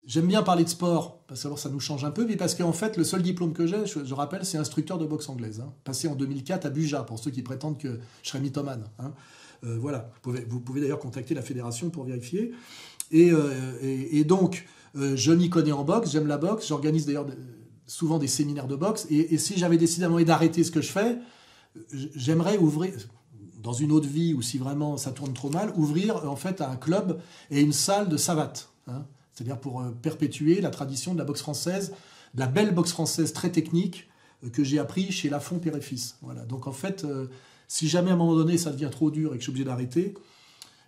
J'aime bien parler de sport, parce que alors ça nous change un peu, mais parce qu'en fait, le seul diplôme que j'ai, je rappelle, c'est instructeur de boxe anglaise, hein, passé en 2004 à Buja, pour ceux qui prétendent que je serais mythomane. Hein. Voilà, vous pouvez d'ailleurs contacter la fédération pour vérifier. Et donc, je m'y connais en boxe, j'aime la boxe, j'organise d'ailleurs souvent des séminaires de boxe, et si j'avais décidé à un moment d'arrêter ce que je fais, j'aimerais ouvrir, dans une autre vie, ou si vraiment ça tourne trop mal, ouvrir en fait un club et une salle de savate, hein. C'est-à-dire pour perpétuer la tradition de la boxe française, de la belle boxe française très technique que j'ai appris chez Lafont Père et Fils. Voilà. Donc en fait, si jamais à un moment donné ça devient trop dur et que je suis obligé d'arrêter,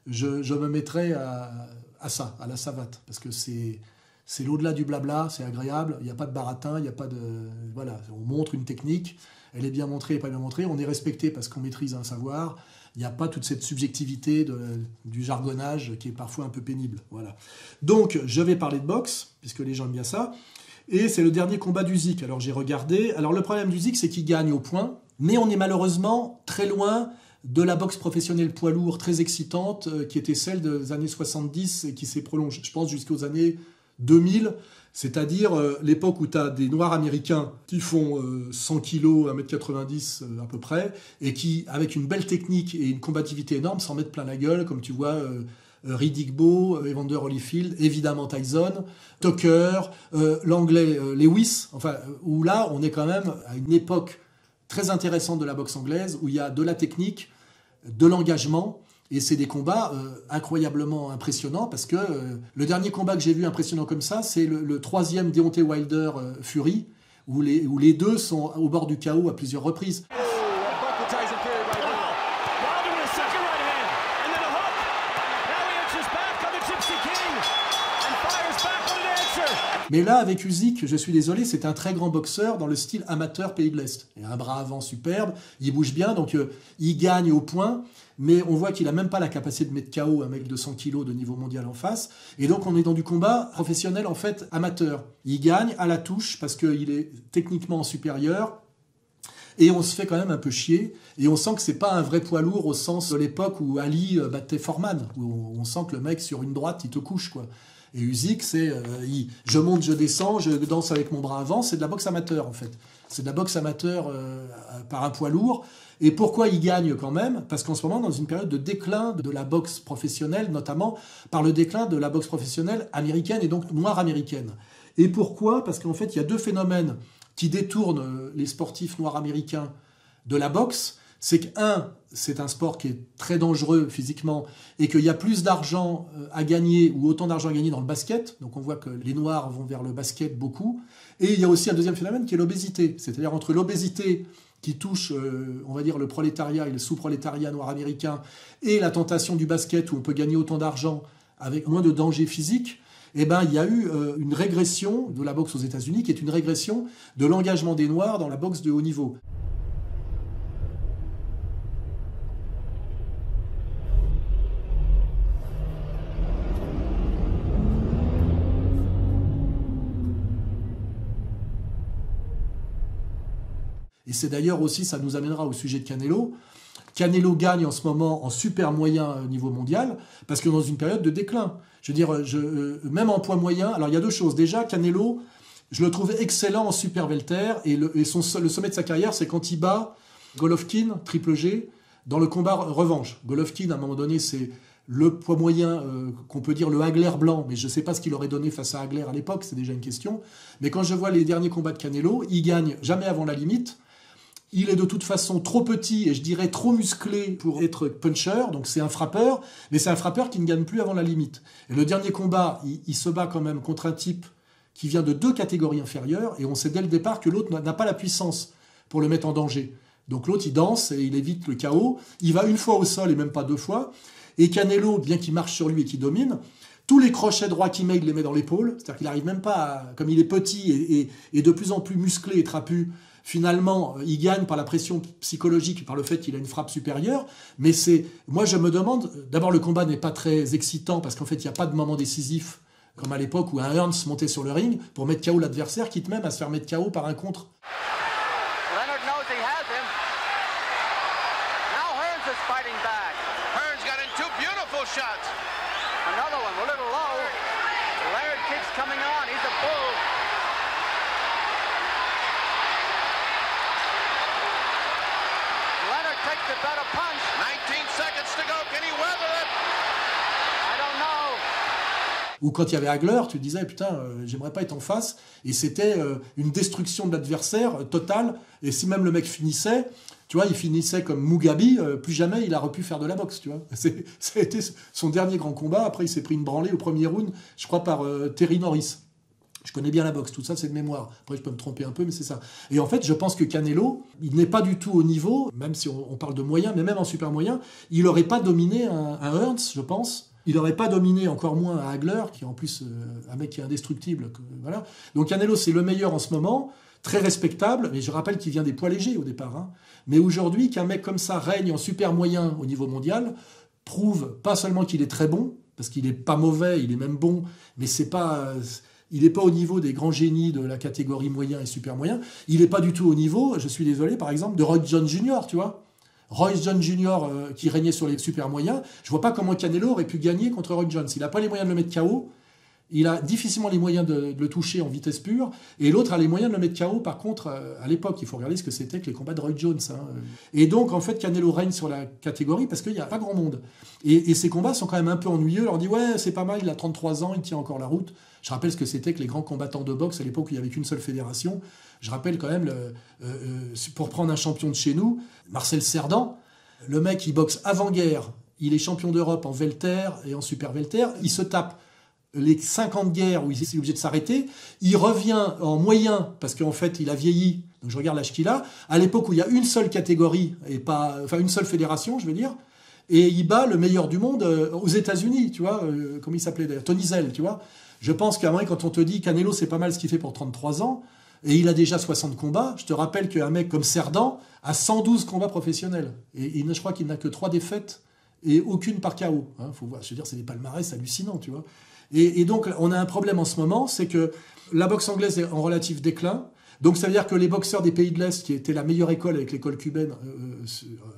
je me mettrai à ça, à la savate, parce que c'est l'au-delà du blabla, c'est agréable, il n'y a pas de baratin, il n'y a pas de... Voilà, on montre une technique, elle est bien montrée et pas bien montrée, on est respecté parce qu'on maîtrise un savoir, il n'y a pas toute cette subjectivité du jargonnage qui est parfois un peu pénible. Voilà. Donc, je vais parler de boxe, puisque les gens aiment bien ça, et c'est le dernier combat d'Usyk. Alors, j'ai regardé. Alors, le problème d'Usyk, c'est qu'il gagne au point, mais on est malheureusement très loin de la boxe professionnelle poids lourd très excitante, qui était celle des années 70 et qui s'est prolongée, je pense, jusqu'aux années 2000, c'est-à-dire l'époque où tu as des Noirs américains qui font 100 kg, 1m90 à peu près, et qui, avec une belle technique et une combativité énorme, s'en mettent plein la gueule, comme tu vois Riddickbo, Evander Holyfield, évidemment Tyson, Tucker, l'anglais Lewis, enfin, où là, on est quand même à une époque très intéressante de la boxe anglaise, où il y a de la technique, de l'engagement, et c'est des combats incroyablement impressionnants, parce que le dernier combat que j'ai vu impressionnant comme ça, c'est le troisième Deontay Wilder Fury, où les deux sont au bord du chaos à plusieurs reprises. Mais là, avec Usyk, je suis désolé, c'est un très grand boxeur dans le style amateur pays de l'Est. Il a un bras avant superbe, il bouge bien, donc il gagne au point, mais on voit qu'il n'a même pas la capacité de mettre KO un mec de 100 kg de niveau mondial en face. Et donc on est dans du combat professionnel, en fait, amateur. Il gagne à la touche parce qu'il est techniquement supérieur. Et on se fait quand même un peu chier, et on sent que c'est pas un vrai poids lourd au sens de l'époque où Ali battait Foreman, où on sent que le mec sur une droite, il te couche, quoi. Et Usyk, c'est je monte, je descends, je danse avec mon bras avant, c'est de la boxe amateur en fait. C'est de la boxe amateur par un poids lourd. Et pourquoi il gagne quand même? Parce qu'en ce moment, dans une période de déclin de la boxe professionnelle, notamment par le déclin de la boxe professionnelle américaine et donc noire américaine. Et pourquoi? Parce qu'en fait, il y a deux phénomènes qui détournent les sportifs noirs américains de la boxe. C'est qu'un, c'est un sport qui est très dangereux physiquement et qu'il y a plus d'argent à gagner ou autant d'argent à gagner dans le basket. Donc on voit que les Noirs vont vers le basket beaucoup. Et il y a aussi un deuxième phénomène qui est l'obésité. C'est-à-dire entre l'obésité qui touche, on va dire, le prolétariat et le sous-prolétariat noir américain et la tentation du basket où on peut gagner autant d'argent avec moins de danger physique, eh ben, il y a eu une régression de la boxe aux États-Unis qui est une régression de l'engagement des Noirs dans la boxe de haut niveau. Et c'est d'ailleurs aussi, ça nous amènera au sujet de Canelo. Canelo gagne en ce moment en super moyen au niveau mondial, parce que dans une période de déclin. Je veux dire, même en poids moyen, alors il y a deux choses. Déjà, Canelo, je le trouvais excellent en super welter, et le sommet de sa carrière, c'est quand il bat Golovkin, Triple G, dans le combat revanche. Golovkin, à un moment donné, c'est le poids moyen qu'on peut dire le Hagler blanc, mais je ne sais pas ce qu'il aurait donné face à Hagler à l'époque, c'est déjà une question. Mais quand je vois les derniers combats de Canelo, il gagne jamais avant la limite. Il est de toute façon trop petit et je dirais trop musclé pour être puncher, donc c'est un frappeur, mais c'est un frappeur qui ne gagne plus avant la limite. Et le dernier combat, il se bat quand même contre un type qui vient de deux catégories inférieures, et on sait dès le départ que l'autre n'a pas la puissance pour le mettre en danger. Donc l'autre, il danse et il évite le chaos, il va une fois au sol et même pas deux fois, et Canelo, bien qu'il marche sur lui et qu'il domine, tous les crochets droits qu'il met, il les met dans l'épaule, c'est-à-dire qu'il n'arrive même pas, comme il est petit et de plus en plus musclé et trapu, finalement, il gagne par la pression psychologique, par le fait qu'il a une frappe supérieure. Mais moi, je me demande, d'abord, le combat n'est pas très excitant parce qu'en fait, il n'y a pas de moment décisif, comme à l'époque où un Hearns montait sur le ring pour mettre KO l'adversaire, quitte même à se faire mettre KO par un contre. Leonard knows he has him. Now Hearns is fighting back. Hearns got in two beautiful shots. Another one, a little low. Leonard kicks coming up. Ou quand il y avait Hagler, tu te disais, putain, j'aimerais pas être en face. Et c'était une destruction de l'adversaire totale. Et si même le mec finissait, tu vois, il finissait comme Mugabe, plus jamais il aurait pu faire de la boxe, tu vois. Ça a été son dernier grand combat. Après, il s'est pris une branlée au premier round, je crois, par Terry Norris. Je connais bien la boxe, tout ça c'est de mémoire. Après je peux me tromper un peu, mais c'est ça. Et en fait, je pense que Canelo, il n'est pas du tout au niveau, même si on parle de moyen, mais même en super moyen, il n'aurait pas dominé un Hearns, je pense. Il n'aurait pas dominé encore moins un Hagler, qui est en plus un mec qui est indestructible. Voilà. Donc Canelo, c'est le meilleur en ce moment, très respectable, mais je rappelle qu'il vient des poids légers au départ. Hein. Mais aujourd'hui, qu'un mec comme ça règne en super moyen au niveau mondial, prouve pas seulement qu'il est très bon, parce qu'il n'est pas mauvais, il est même bon, mais c'est pas... Il n'est pas au niveau des grands génies de la catégorie moyen et super moyen. Il n'est pas du tout au niveau, je suis désolé, par exemple, de Roy Jones Jr., tu vois. Roy Jones Jr. Qui régnait sur les super moyens, je vois pas comment Canelo aurait pu gagner contre Roy Jones. Il n'a pas les moyens de le mettre KO. Il a difficilement les moyens de le toucher en vitesse pure. Et l'autre a les moyens de le mettre KO. Par contre, à l'époque, il faut regarder ce que c'était que les combats de Roy Jones. Hein. Et donc, en fait, Canelo règne sur la catégorie parce qu'il n'y a pas grand monde. Et ces combats sont quand même un peu ennuyeux. On leur dit, ouais, c'est pas mal, il a 33 ans, il tient encore la route. Je rappelle ce que c'était que les grands combattants de boxe à l'époque où il n'y avait qu'une seule fédération. Je rappelle quand même, pour prendre un champion de chez nous, Marcel Cerdan, le mec, il boxe avant-guerre. Il est champion d'Europe en welter et en super welter. Il se tape les 50 guerres où il est obligé de s'arrêter. Il revient en moyen parce qu'en fait, il a vieilli. Donc je regarde l'âge qu'il a. À l'époque où il y a une seule catégorie et pas, enfin une seule fédération, je veux dire. Et il bat le meilleur du monde aux États-Unis, tu vois. Comment il s'appelait d'ailleurs, Tony Zell, tu vois. Je pense qu'à un moment, quand on te dit Canelo, c'est pas mal ce qu'il fait pour 33 ans, et il a déjà 60 combats, je te rappelle qu'un mec comme Cerdan a 112 combats professionnels. Et je crois qu'il n'a que 3 défaites et aucune par KO. Hein, faut voir, je veux dire, c'est des palmarès hallucinants, tu vois. Et donc, on a un problème en ce moment, c'est que la boxe anglaise est en relatif déclin. Donc, ça veut dire que les boxeurs des pays de l'Est, qui étaient la meilleure école avec l'école cubaine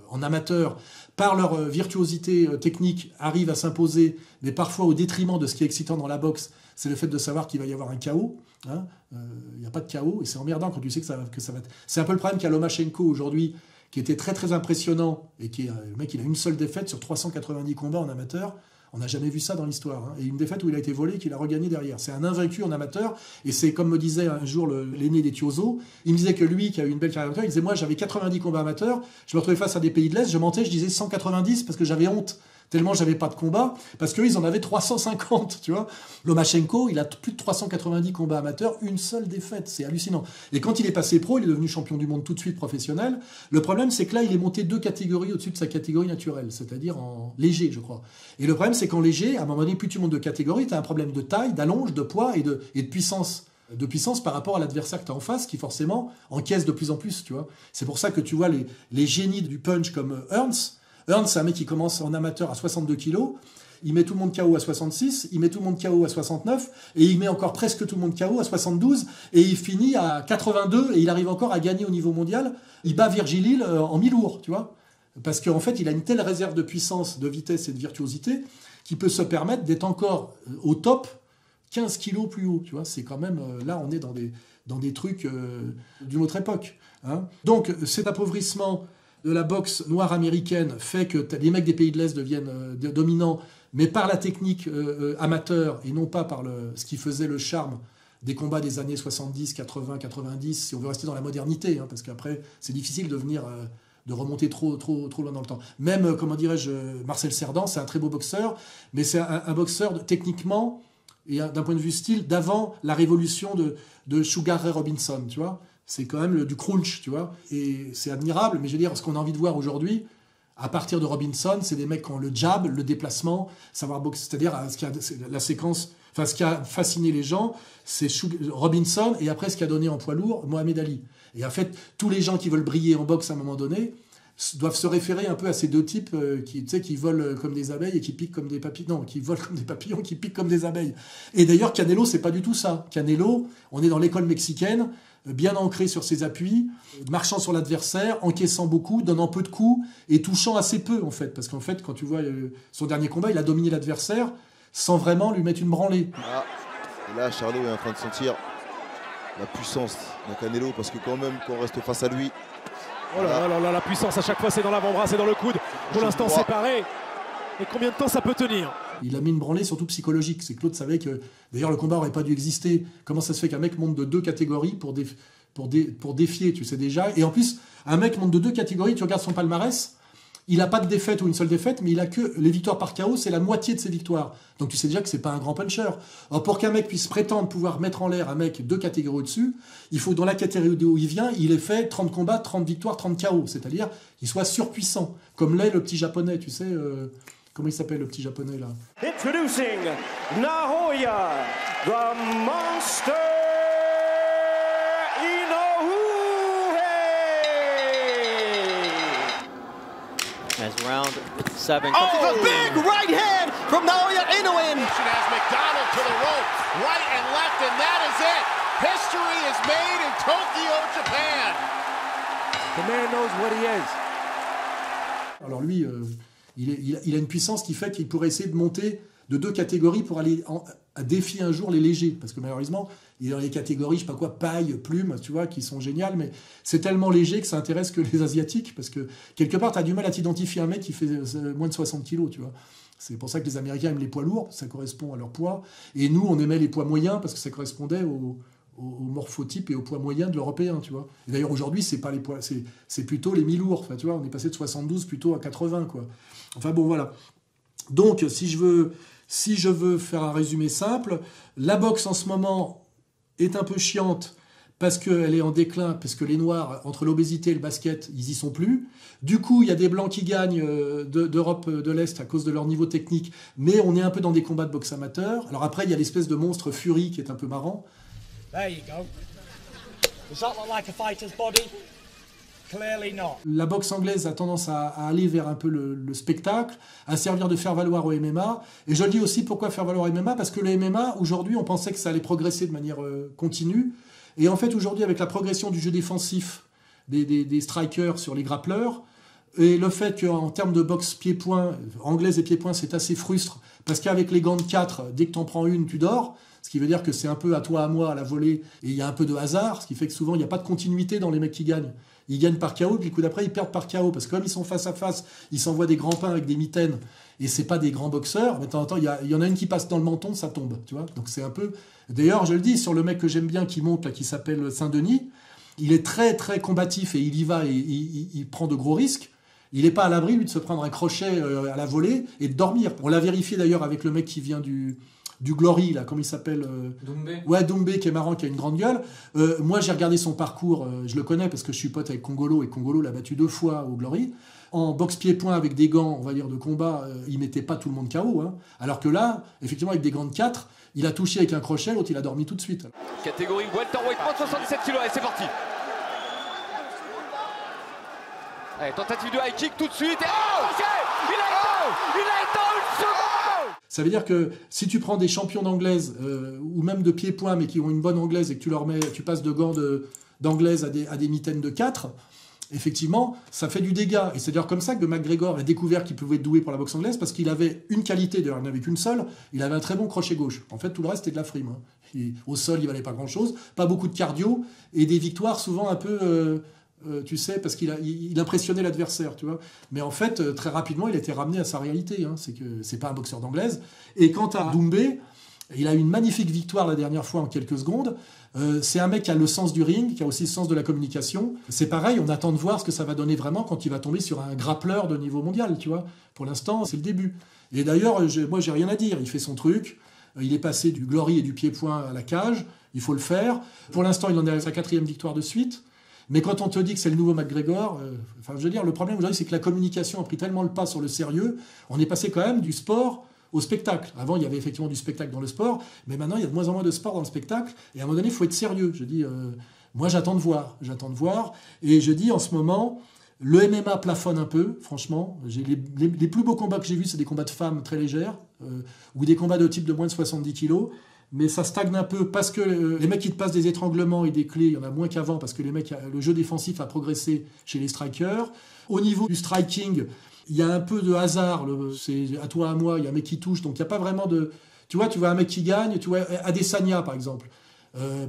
en amateur, par leur virtuosité technique, arrivent à s'imposer, mais parfois au détriment de ce qui est excitant dans la boxe, c'est le fait de savoir qu'il va y avoir un KO. Hein. Il n'y a pas de KO, et c'est emmerdant quand tu sais que ça va... C'est un peu le problème qu'a Lomachenko aujourd'hui, qui était très très impressionnant, et qui est, le mec, il a une seule défaite sur 390 combats en amateur. On n'a jamais vu ça dans l'histoire. Hein. Et une défaite où il a été volé, qu'il a regagné derrière. C'est un invaincu en amateur. Et c'est comme me disait un jour l'aîné des Tiozo. Il me disait que lui, qui a eu une belle carrière amateur, il disait, moi, j'avais 90 combats amateurs. Je me retrouvais face à des pays de l'Est. Je mentais, je disais 190 parce que j'avais honte. Tellement j'avais pas de combat, parce qu'eux, ils en avaient 350, tu vois. Lomachenko, il a plus de 390 combats amateurs, une seule défaite, c'est hallucinant. Et quand il est passé pro, il est devenu champion du monde tout de suite professionnel. Le problème, c'est que là, il est monté 2 catégories au-dessus de sa catégorie naturelle, c'est-à-dire en léger, je crois. Et le problème, c'est qu'en léger, à un moment donné, plus tu montes de catégorie, tu as un problème de taille, d'allonge, de poids et de puissance. De puissance par rapport à l'adversaire que tu as en face, qui forcément encaisse de plus en plus, tu vois. C'est pour ça que tu vois les génies du punch comme Hearns. Hearns, c'est un mec qui commence en amateur à 62 kilos, il met tout le monde KO à 66, il met tout le monde KO à 69, et il met encore presque tout le monde KO à 72, et il finit à 82, et il arrive encore à gagner au niveau mondial. Il bat Virgil Hill en mi-lourd, tu vois. Parce qu'en fait, il a une telle réserve de puissance, de vitesse et de virtuosité, qu'il peut se permettre d'être encore au top 15 kilos plus haut, tu vois. C'est quand même, là, on est dans des trucs d'une autre époque. Hein. Donc, cet appauvrissement de la boxe noire américaine fait que les mecs des pays de l'Est deviennent dominants, mais par la technique amateur et non pas par ce qui faisait le charme des combats des années 70, 80, 90, si on veut rester dans la modernité, hein, parce qu'après, c'est difficile de remonter trop loin dans le temps. Même, comment dirais-je, Marcel Cerdan, c'est un très beau boxeur, mais c'est un boxeur techniquement et d'un point de vue style d'avant la révolution de Sugar Ray Robinson, tu vois. C'est quand même du crunch, tu vois. Et c'est admirable, mais je veux dire, ce qu'on a envie de voir aujourd'hui, à partir de Robinson, c'est des mecs qui ont le jab, le déplacement, savoir boxer. C'est-à-dire, la séquence, enfin, ce qui a fasciné les gens, c'est Robinson, et après, ce qui a donné en poids lourd, Mohamed Ali. Et en fait, tous les gens qui veulent briller en boxe à un moment donné doivent se référer un peu à ces deux types qui volent comme des abeilles et qui piquent comme des papillons. Non, qui volent comme des papillons, qui piquent comme des abeilles. Et d'ailleurs, Canelo, c'est pas du tout ça. Canelo, on est dans l'école mexicaine, bien ancré sur ses appuis, marchant sur l'adversaire, encaissant beaucoup, donnant peu de coups et touchant assez peu, en fait. Parce qu'en fait, quand tu vois son dernier combat, il a dominé l'adversaire sans vraiment lui mettre une branlée. Ah, et là, Charlot est en train de sentir la puissance de Canelo, parce que quand même, quand on reste face à lui... Oh là là là, la puissance à chaque fois, c'est dans l'avant-bras, c'est dans le coude. Pour l'instant séparé. Et combien de temps ça peut tenir? Il a mis une branlée surtout psychologique. C'est que Claude savait que, d'ailleurs, le combat n'aurait pas dû exister. Comment ça se fait qu'un mec monte de 2 catégories pour défier, tu sais déjà. Et en plus, un mec monte de 2 catégories, tu regardes son palmarès, il n'a pas de défaite ou une seule défaite, mais il a que les victoires par KO, c'est la moitié de ses victoires. Donc tu sais déjà que c'est pas un grand puncher. Alors pour qu'un mec puisse prétendre pouvoir mettre en l'air un mec 2 catégories au-dessus, il faut dans la catégorie où il vient, il ait fait 30 combats, 30 victoires, 30 KO. C'est-à-dire qu'il soit surpuissant. Comme l'est le petit japonais, tu sais. Comment il s'appelle le petit japonais là? Introducing Naoya, the Monster Inoue. As round 7. Oh, a big right hand from Naoya Inoue. Has McDonald to the rope, right and left, and that is it. History is made in Tokyo, Japan. The man knows what he is. Alors lui, il a une puissance qui fait qu'il pourrait essayer de monter de 2 catégories pour aller à défier un jour les légers. Parce que malheureusement, il y a dans les catégories, je sais pas quoi, paille, plume, tu vois, qui sont géniales, mais c'est tellement léger que ça intéresse que les Asiatiques, parce que quelque part, tu as du mal à t'identifier un mec qui fait moins de 60 kilos, tu vois. C'est pour ça que les Américains aiment les poids lourds, ça correspond à leur poids. Et nous, on aimait les poids moyens, parce que ça correspondait au morphotype et au poids moyen de l'Européen, tu vois. Et d'ailleurs, aujourd'hui, c'est pas les poids, c'est plutôt les mi-lourds, enfin, tu vois, on est passé de 72 plutôt à 80, quoi. Enfin bon, voilà. Donc, si je veux faire un résumé simple, la boxe en ce moment est un peu chiante parce qu'elle est en déclin, parce que les Noirs, entre l'obésité et le basket, ils y sont plus. Du coup, il y a des Blancs qui gagnent d'Europe de l'Est à cause de leur niveau technique, mais on est un peu dans des combats de boxe amateur. Alors après, il y a l'espèce de monstre Fury qui est un peu marrant. There you go. Does that look like a fighter's body? Clearly not. La boxe anglaise a tendance à aller vers un peu le spectacle, à servir de faire valoir au MMA. Et je le dis aussi pourquoi faire valoir au MMA, parce que le MMA, aujourd'hui, on pensait que ça allait progresser de manière continue. Et en fait, aujourd'hui, avec la progression du jeu défensif des strikers sur les grappleurs, et le fait qu'en termes de boxe pied-point, anglaise et pied-point, c'est assez frustre, parce qu'avec les gants de 4, dès que t'en prends une, tu dors. Ce qui veut dire que c'est un peu à toi, à moi, à la volée, et il y a un peu de hasard, ce qui fait que souvent, il n'y a pas de continuité dans les mecs qui gagnent. Ils gagnent par KO, puis le coup d'après, ils perdent par KO. Parce que comme ils sont face à face, ils s'envoient des grands pains avec des mitaines, et c'est pas des grands boxeurs, mais de temps en temps, il y en a une qui passe dans le menton, ça tombe, tu vois. Donc c'est un peu... D'ailleurs, je le dis, sur le mec que j'aime bien, qui monte, là, qui s'appelle Saint-Denis, il est très, très combatif, et il y va, et il prend de gros risques. Il n'est pas à l'abri, lui, de se prendre un crochet à la volée, et de dormir. On l'a vérifié, d'ailleurs, avec le mec qui vient du Glory, là, comment il s'appelle Doumbé. Ouais, Doumbé, qui est marrant, qui a une grande gueule. Moi, j'ai regardé son parcours, je le connais parce que je suis pote avec Congolo, et Congolo l'a battu 2 fois au Glory. En boxe pied-point avec des gants, on va dire, de combat, il mettait pas tout le monde KO. Hein. Alors que là, effectivement, avec des gants de 4, il a touché avec un crochet, l'autre, il a dormi tout de suite. Catégorie welterweight, moins de 77 kg, allez, c'est parti. Allez, tentative de high kick tout de suite. Et... Oh, il a éteint une seconde. Ça veut dire que si tu prends des champions d'anglaise, ou même de pied-point, mais qui ont une bonne anglaise, et que tu passes de gants d'anglaise à des mitaines de 4, effectivement, ça fait du dégât. Et c'est d'ailleurs comme ça que McGregor a découvert qu'il pouvait être doué pour la boxe anglaise, parce qu'il avait une qualité, d'ailleurs il n'en avait qu'une seule, il avait un très bon crochet gauche. En fait, tout le reste, c'était de la frime. Hein. Au sol, il valait pas grand-chose, pas beaucoup de cardio, et des victoires souvent un peu... tu sais, parce qu'il impressionnait l'adversaire, tu vois. Mais en fait, très rapidement, il a été ramené à sa réalité. Hein. C'est que c'est pas un boxeur d'anglaise. Et quant à Doumbé, il a eu une magnifique victoire la dernière fois en quelques secondes. C'est un mec qui a le sens du ring, qui a aussi le sens de la communication. C'est pareil, on attend de voir ce que ça va donner vraiment quand il va tomber sur un grappleur de niveau mondial, tu vois. Pour l'instant, c'est le début. Et d'ailleurs, moi, j'ai rien à dire. Il fait son truc. Il est passé du Glory et du pied-point à la cage. Il faut le faire. Pour l'instant, il en est à sa 4e victoire de suite. Mais quand on te dit que c'est le nouveau McGregor, enfin, je veux dire, le problème aujourd'hui, c'est que la communication a pris tellement le pas sur le sérieux, on est passé quand même du sport au spectacle. Avant, il y avait effectivement du spectacle dans le sport, mais maintenant, il y a de moins en moins de sport dans le spectacle, et à un moment donné, il faut être sérieux. Je dis, moi, j'attends de voir, et je dis, en ce moment, le MMA plafonne un peu, franchement. Les plus beaux combats que j'ai vus, c'est des combats de femmes très légères, ou des combats de type de moins de 70 kilos, mais ça stagne un peu parce que les mecs qui te passent des étranglements et des clés, il y en a moins qu'avant parce que le jeu défensif a progressé chez les strikers. Au niveau du striking, il y a un peu de hasard, c'est à toi, à moi, il y a un mec qui touche, donc il n'y a pas vraiment de... Tu vois un mec qui gagne, tu vois Adesanya par exemple.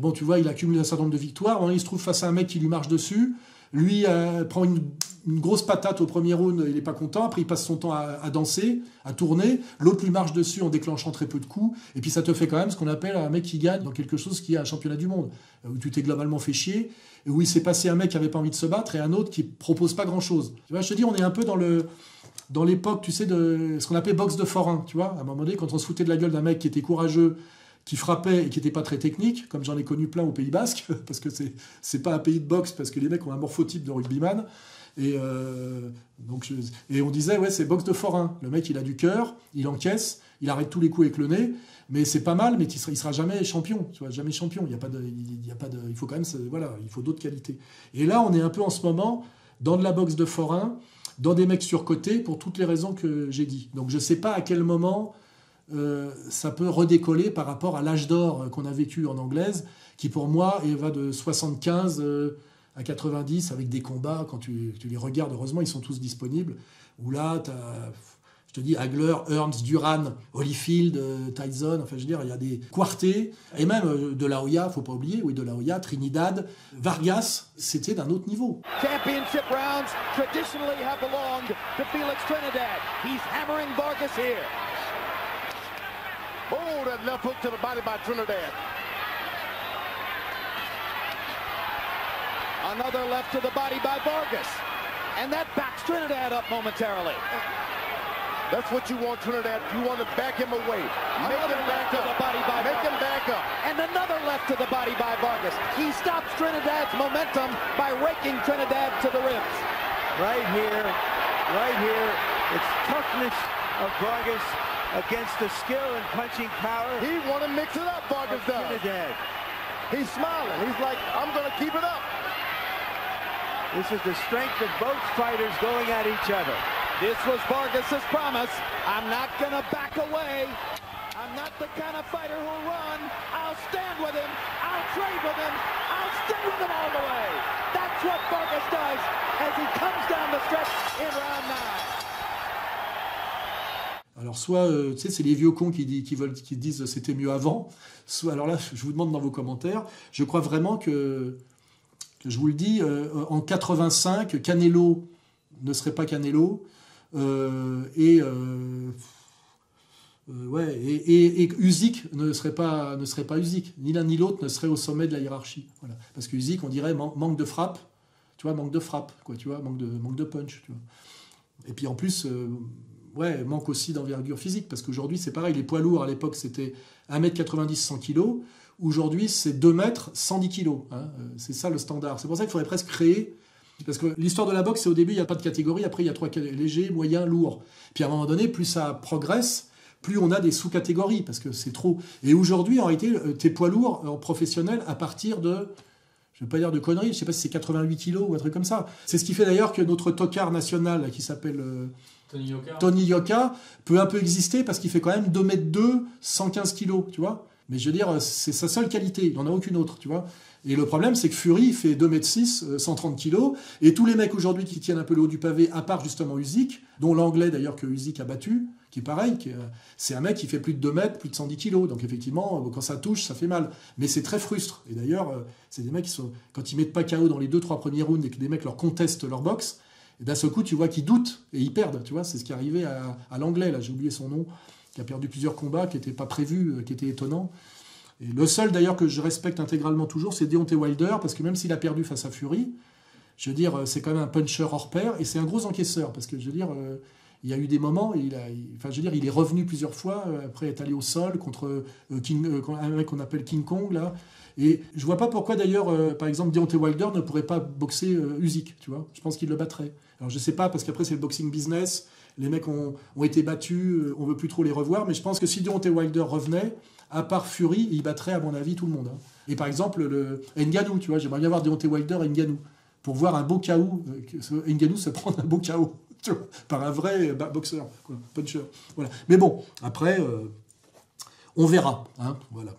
Bon, tu vois, il accumule un certain nombre de victoires, il se trouve face à un mec qui lui marche dessus, Lui prend une grosse patate au premier round, il n'est pas content. Après, il passe son temps à danser, à tourner. L'autre lui marche dessus en déclenchant très peu de coups. Et puis, ça te fait quand même ce qu'on appelle un mec qui gagne dans quelque chose qui est un championnat du monde, où tu t'es globalement fait chier, et où il s'est passé un mec qui n'avait pas envie de se battre et un autre qui propose pas grand-chose. Tu vois, je te dis, on est un peu dans l'époque, tu sais, de ce qu'on appelait boxe de forain. Tu vois, à un moment donné, quand on se foutait de la gueule d'un mec qui était courageux, qui frappait et qui n'était pas très technique, comme j'en ai connu plein au Pays Basque, parce que c'est pas un pays de boxe, parce que les mecs ont un morphotype de rugbyman. Et on disait, ouais, c'est boxe de forain. Le mec, il a du cœur, il encaisse, il arrête tous les coups avec le nez, mais c'est pas mal, mais il sera jamais champion. Tu vois, jamais champion. Il faut quand même, voilà, il faut d'autres qualités. Et là, on est un peu en ce moment dans de la boxe de forain, dans des mecs surcotés, pour toutes les raisons que j'ai dit. Donc, je sais pas à quel moment ça peut redécoller par rapport à l'âge d'or qu'on a vécu en anglaise, qui pour moi va de 75 à 90 avec des combats, quand tu les regardes, heureusement ils sont tous disponibles, où là je te dis Hagler, Hearns, Duran, Holyfield, Tyson, enfin je veux dire, il y a des quartés, et même De La Hoya, faut pas oublier, oui, De La Hoya, Trinidad, Vargas, c'était d'un autre niveau. Championship rounds traditionally have belonged to Felix Trinidad. He's hammering Vargas here. Oh, that left hook to the body by Trinidad. Another left to the body by Vargas. And that backs Trinidad up momentarily. That's what you want, Trinidad. You want to back him away. Make Another him back left to up. the body by Make him Vargas. back up. And another left to the body by Vargas. He stops Trinidad's momentum by raking Trinidad to the ribs. Right here, it's toughness of Vargas against the skill and punching power. He want to mix it up, Vargas does. Trinidad. He's smiling. He's like, I'm going to keep it up. This is the strength of both fighters going at each other. This was Vargas' promise. I'm not going to back away. I'm not the kind of fighter who'll run. I'll stand with him. I'll trade with him. I'll stay with him all the way. That's what Vargas does as he comes down the stretch in round 9. Alors soit, tu sais, c'est les vieux cons qui disent c'était mieux avant, soit, alors là, je vous demande dans vos commentaires, je crois vraiment que je vous le dis, en 85, Canelo ne serait pas Canelo, et Usyk ne serait pas Usyk, ni l'un ni l'autre ne serait au sommet de la hiérarchie. Voilà. Parce que Usyk, on dirait, manque de frappe, tu vois, manque de frappe, quoi, tu vois, manque de punch, tu vois. Et puis en plus... manque aussi d'envergure physique, parce qu'aujourd'hui, c'est pareil, les poids lourds, à l'époque, c'était 1m90, 100 kg. Aujourd'hui, c'est 2 mètres, 110 kg. Hein. C'est ça le standard. C'est pour ça qu'il faudrait presque créer... Parce que l'histoire de la boxe, c'est au début, il n'y a pas de catégorie. Après, il y a 3 légers, moyens, lourds. Puis à un moment donné, plus ça progresse, plus on a des sous-catégories, parce que c'est trop. Et aujourd'hui, en réalité, tes poids lourds en professionnel, à partir de... Je ne veux pas dire de conneries, je ne sais pas si c'est 88 kg ou un truc comme ça. C'est ce qui fait d'ailleurs que notre tocard national, qui s'appelle... Tony Yoka peut un peu exister parce qu'il fait quand même 2m2, 115 kg, tu vois. Mais je veux dire, c'est sa seule qualité, il n'en a aucune autre, tu vois. Et le problème, c'est que Fury fait 2m6, 130 kg, et tous les mecs aujourd'hui qui tiennent un peu le haut du pavé, à part justement Usyk, dont l'anglais d'ailleurs que Usyk a battu, qui est pareil, c'est un mec qui fait plus de 2 mètres, plus de 110 kg, donc effectivement, quand ça touche, ça fait mal. Mais c'est très frustre. Et d'ailleurs, c'est des mecs qui sont, quand ils mettent pas KO dans les 2-3 premiers rounds et que des mecs leur contestent leur boxe, et d'un seul coup, tu vois qu'ils doutent et ils perdent. Tu vois, c'est ce qui est arrivé à l'anglais, là, j'ai oublié son nom, qui a perdu plusieurs combats, qui n'étaient pas prévus, qui étaient étonnants. Et le seul, d'ailleurs, que je respecte intégralement toujours, c'est Deontay Wilder, parce que même s'il a perdu face à Fury, je veux dire, c'est quand même un puncher hors pair, et c'est un gros encaisseur, parce que, je veux dire, il y a eu des moments, il est revenu plusieurs fois, après être allé au sol contre un mec qu'on appelle King Kong, là. Et je vois pas pourquoi, d'ailleurs, par exemple, Deontay Wilder ne pourrait pas boxer Usyk, tu vois. Je pense qu'il le battrait. Alors, je sais pas, parce qu'après, c'est le boxing business, les mecs ont été battus, on veut plus trop les revoir, mais je pense que si Deontay Wilder revenait, à part Fury, il battrait, à mon avis, tout le monde. Hein. Et par exemple, Ngannou, tu vois, j'aimerais bien voir Deontay Wilder et Ngannou, pour voir un beau KO, Ngannou se prendre un beau KO, tu vois, par un vrai boxeur, quoi, puncher. Voilà. Mais bon, après, on verra, hein, voilà.